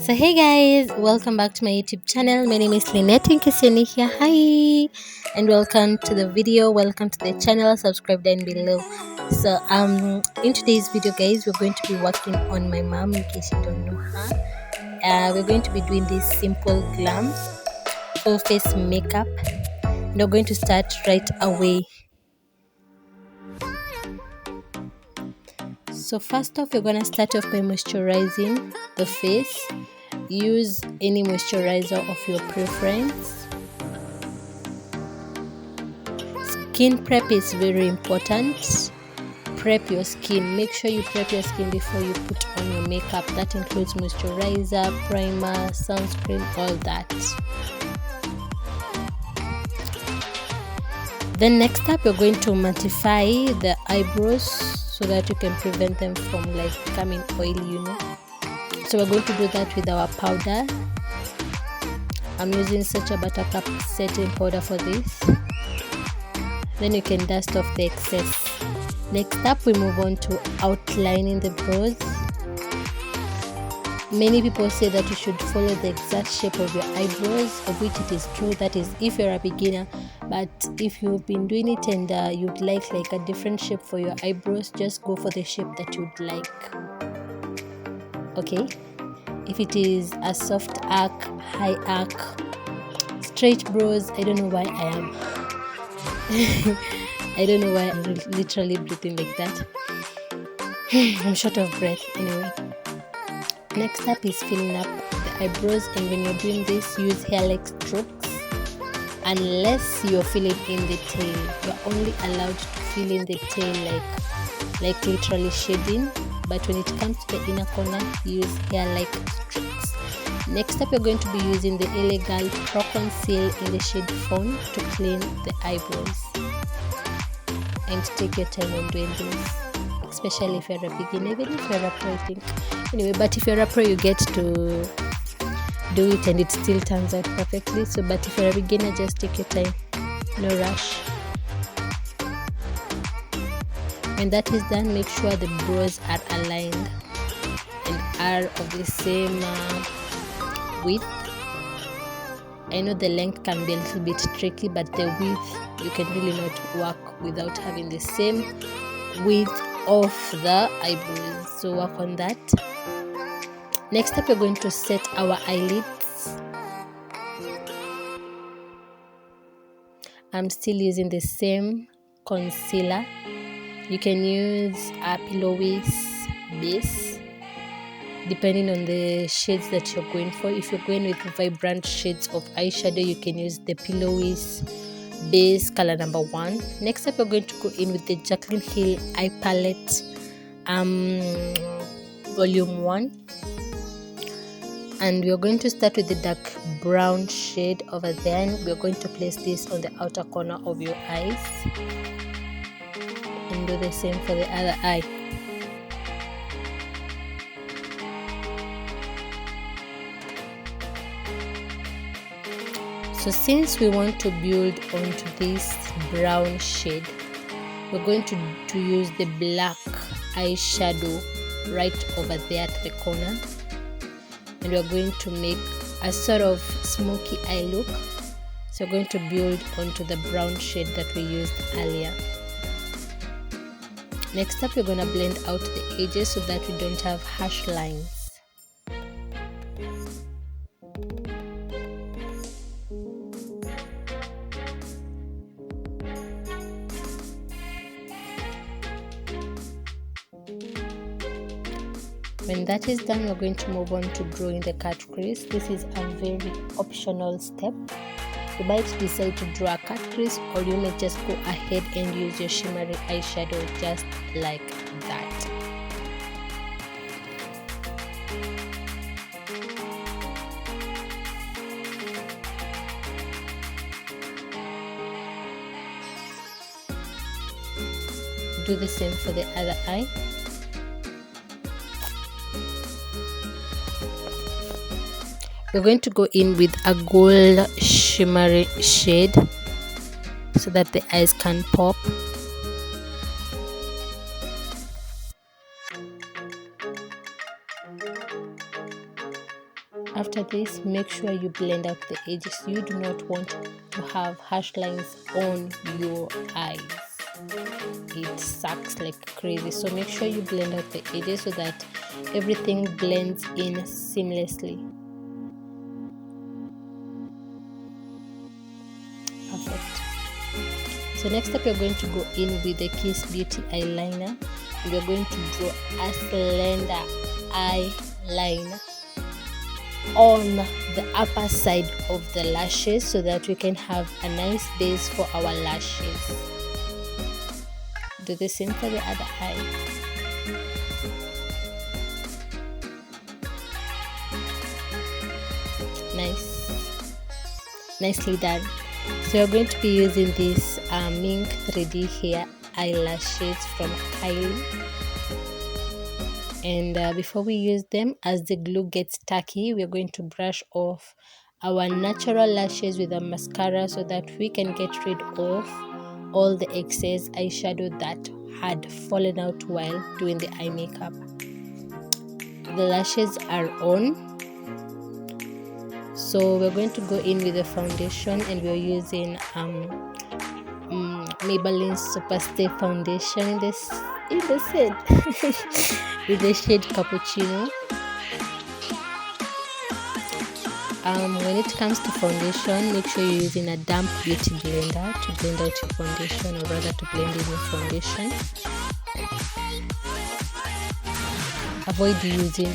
So hey guys, welcome back to my YouTube channel. My name is Lynette in case you're new here. Hi and welcome to the video. Welcome to the channel. Subscribe down below. So in today's video guys, we're going to be working on my mom in case you don't know her. We're going to be doing this simple glam full face makeup. And we're going to start right away. So first off, we're going to start off by moisturizing the face. Use any moisturizer of your preference. Skin prep is very important. Prep your skin. Make sure you prep your skin before you put on your makeup. That includes moisturizer, primer, sunscreen, all that. Then next up, you're going to mattify the eyebrows so that you can prevent them from becoming oily, So we're going to do that with our powder. I'm using such a buttercup setting powder for this. Then you can dust off the excess. Next up, we move on to outlining the brows. Many people say that you should follow the exact shape of your eyebrows, of which it is true. That is if you're a beginner. But if you've been doing it and you'd like a different shape for your eyebrows, just go for the shape that you'd like. Okay, if it is a soft arc, high arc, straight brows, I don't know why I don't know why I'm literally breathing like that. I'm short of breath anyway. Next up is filling up the eyebrows, and when you're doing this, use hair-like strokes unless you're filling in the tail. You're only allowed to fill in the tail like literally shading. But when it comes to the inner corner, use hair-like strokes. Next up, you're going to be using the Elegant Pro Conceal in the shade Fawn to clean the eyebrows. And take your time when doing this, especially if you're a beginner, even if you're a pro, I think. Anyway, but if you're a pro, you get to do it and it still turns out perfectly. So, but if you're a beginner, just take your time, no rush. When that is done, make sure the brows are aligned and are of the same width. I know the length can be a little bit tricky, but the width, you can really not work without having the same width of the eyebrows. So work on that. Next up, we're going to set our eyelids. I'm still using the same concealer. You can use a pillowy base depending on the shades that you're going for. If you're going with vibrant shades of eyeshadow, you can use the pillowy base color number 1. Next up, we're going to go in with the Jaclyn Hill eye palette volume 1, and we're going to start with the dark brown shade over there, and we're going to place this on the outer corner of your eyes. And do the same for the other eye. So since we want to build onto this brown shade, we're going to use the black eyeshadow right over there at the corner, and we're going to make a sort of smoky eye look. So we're going to build onto the brown shade that we used earlier. Next up, we're going to blend out the edges so that we don't have harsh lines. When that is done, we're going to move on to drawing the cut crease. This is a very optional step. You might decide to draw a cut crease, or you may just go ahead and use your shimmery eyeshadow just like that. Do the same for the other eye. We're going to go in with a gold shimmery shade so that the eyes can pop. After this, make sure you blend out the edges. You do not want to have harsh lines on your eyes. It sucks like crazy. So make sure you blend out the edges so that everything blends in seamlessly. Perfect. So next up, you're going to go in with the Kiss Beauty eyeliner. We're going to draw a slender eyeliner on the upper side of the lashes so that we can have a nice base for our lashes. Do the same for the other eye. Nicely done. So we're going to be using this Mink 3D hair eyelashes from Kylie. And before we use them, as the glue gets tacky, we're going to brush off our natural lashes with a mascara so that we can get rid of all the excess eyeshadow that had fallen out while doing the eye makeup. The lashes are on, so we're going to go in with the foundation, and we're using Maybelline Superstay foundation in the shade with the shade Cappuccino. When it comes to foundation, make sure you're using a damp beauty blender to blend out your foundation, or rather to blend in your foundation. Avoid using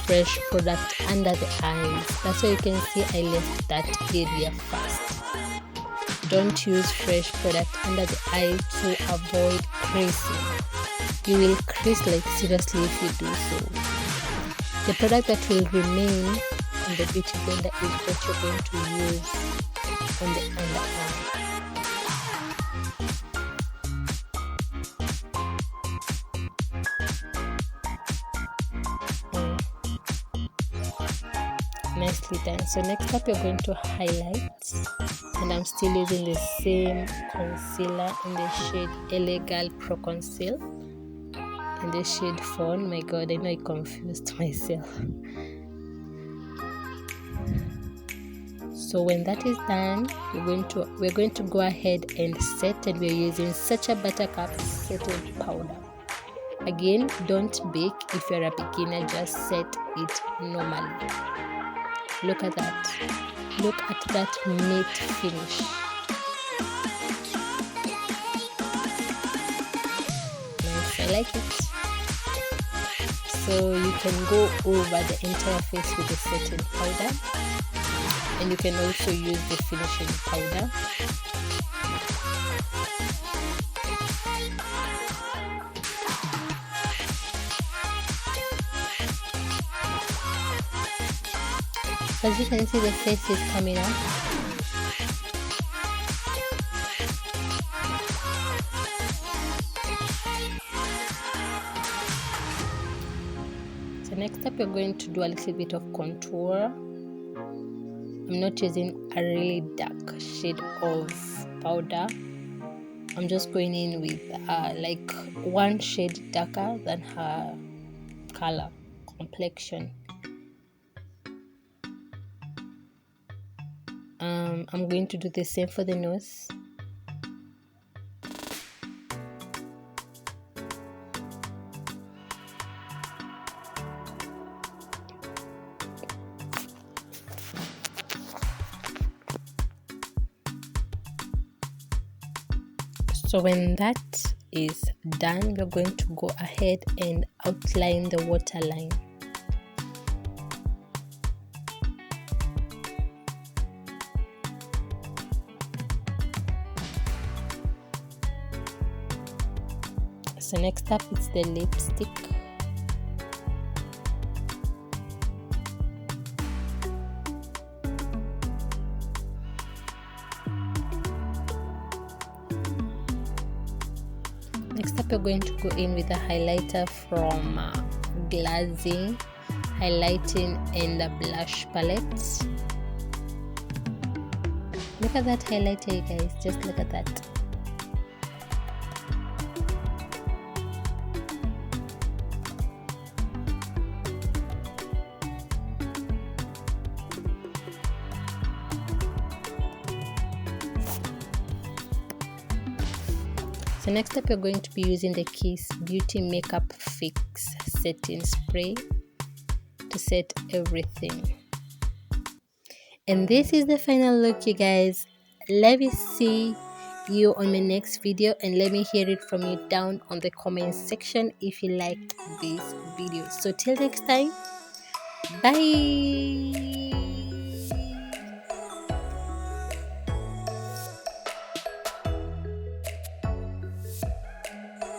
fresh product under the eyes. That's why you can see I left that area first. Don't use fresh product under the eye to avoid creasing. You will crease like seriously if you do so. The product that will remain in the beauty blender is what you're going to use on the under eye. Nicely done. So next up, you're going to highlight, and I'm still using the same concealer in the shade LA Girl Pro Conceal in the shade Fawn. My god, I know I confused myself. So when that is done, we're going to go ahead and set, and we're using Sacha Buttercup setting powder. Again, don't bake. If you're a beginner, just set it normally. Look at that. Look at that matte finish. Nice, I like it. So you can go over the entire face with the setting powder, and you can also use the finishing powder. As you can see, the face is coming up. So next up, we're going to do a little bit of contour. I'm not using a really dark shade of powder. I'm just going in with like one shade darker than her color complexion. I'm going to do the same for the nose. So when that is done, we're going to go ahead and outline the waterline. So next up is the lipstick. Next up, you're going to go in with a highlighter from Glazing Highlighting and a Blush Palette. Look at that highlighter, you guys. Just look at that. So next up, you're going to be using the Kiss Beauty Makeup Fix Setting Spray to set everything. And this is the final look, you guys. Let me see you on my next video, and let me hear it from you down on the comment section if you liked this video. So till next time, bye.